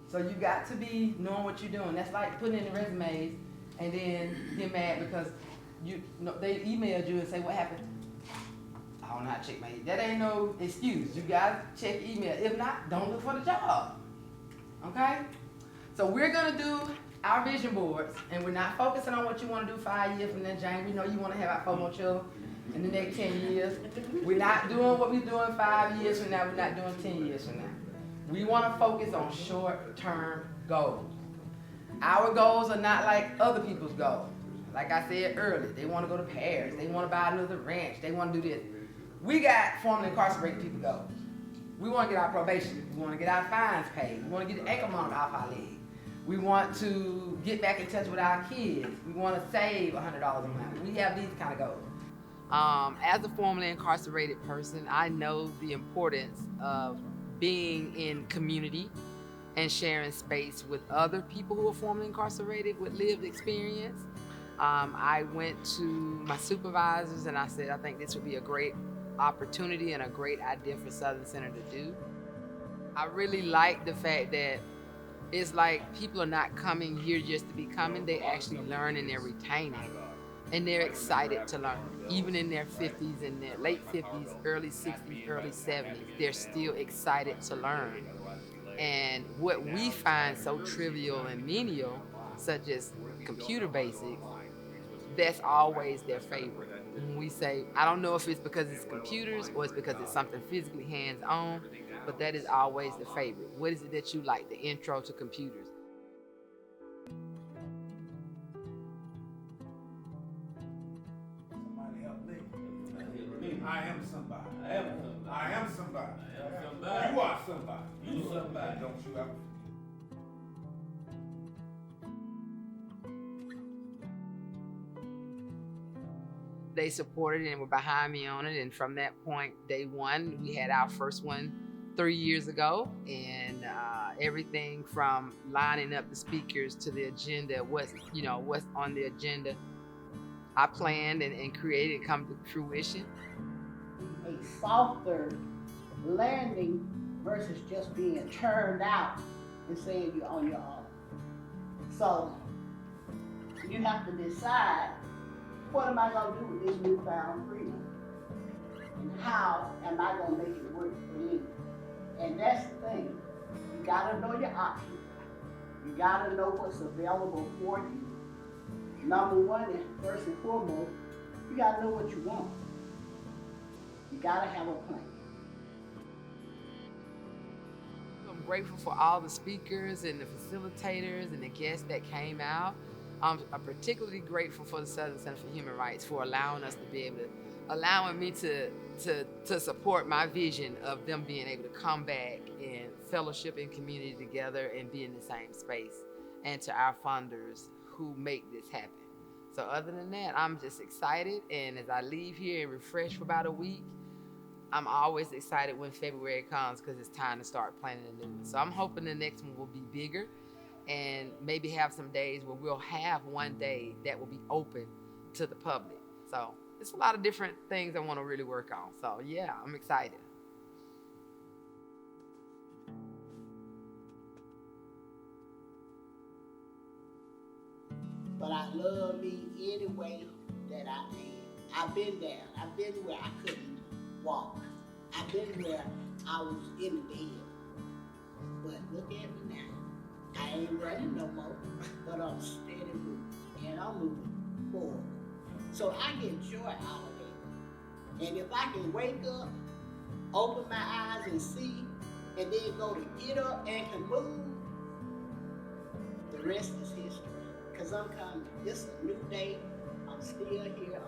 So you got to be knowing what you're doing. That's like putting in the resumes and then get mad because they emailed you and say, what happened? I don't know how to check my email. That ain't no excuse. You gotta check email. If not, don't look for the job. Okay? So we're gonna do our vision boards, and we're not focusing on what you want to do 5 years from now, Jane. We know you want to have our 4 more children in the next 10 years. We're not doing what we're doing 5 years from now. We're not doing 10 years from now. We want to focus on short-term goals. Our goals are not like other people's goals. Like I said earlier, they want to go to Paris. They want to buy another ranch. They want to do this. We got formerly incarcerated people goals. We want to get our probation. We want to get our fines paid. We want to get the ankle monitor off our leg. We want to get back in touch with our kids. We want to save $100 a month. We have these kind of goals. As a formerly incarcerated person, I know the importance of being in community and sharing space with other people who are formerly incarcerated with lived experience. I went to my supervisors and I said, I think this would be a great opportunity and a great idea for Southern Center to do. I really like the fact that it's like people are not coming here just to be coming, they actually learn and they're retaining. And they're excited to learn. Even in their 50s and their late 50s, early 60s, early 70s, they're still excited to learn. And what we find so trivial and menial, such as computer basics, that's always their favorite. When we say, I don't know if it's because it's computers or it's because it's something physically hands-on, but that is always the favorite. What is it that you like? The intro to computers. Somebody help me. I am somebody. I am somebody. I am somebody. You are somebody. You somebody. Don't you ever. They supported it and were behind me on it. And from that point, day one, we had our first one 3 years ago. And everything from lining up the speakers to the agenda, what's on the agenda, I planned and created come to fruition. A softer landing versus just being turned out and saying you're on your own. So you have to decide, what am I going to do with this newfound freedom? And how am I going to make it work for me? And that's the thing. You got to know your options. You got to know what's available for you. Number one, and first and foremost, you got to know what you want. You got to have a plan. I'm grateful for all the speakers and the facilitators and the guests that came out. I'm particularly grateful for the Southern Center for Human Rights for allowing us to be able to, allowing me to support my vision of them being able to come back and fellowship and community together and be in the same space, and to our funders who make this happen. So other than that, I'm just excited, and as I leave here and refresh for about a week, I'm always excited when February comes because it's time to start planning a new one. So I'm hoping the next one will be bigger and maybe have some days where we'll have one day that will be open to the public. So it's a lot of different things I want to really work on. So yeah, I'm excited. But I love me any way that I am. I've been there. I've been where I couldn't walk. I've been where I was in the bed. But look at me now. I ain't running no more, but I'm steady moving, and I'm moving forward. So I get joy out of it. And if I can wake up, open my eyes and see, and then go to get up and can move, the rest is history. Because I'm coming. This is a new day. I'm still here.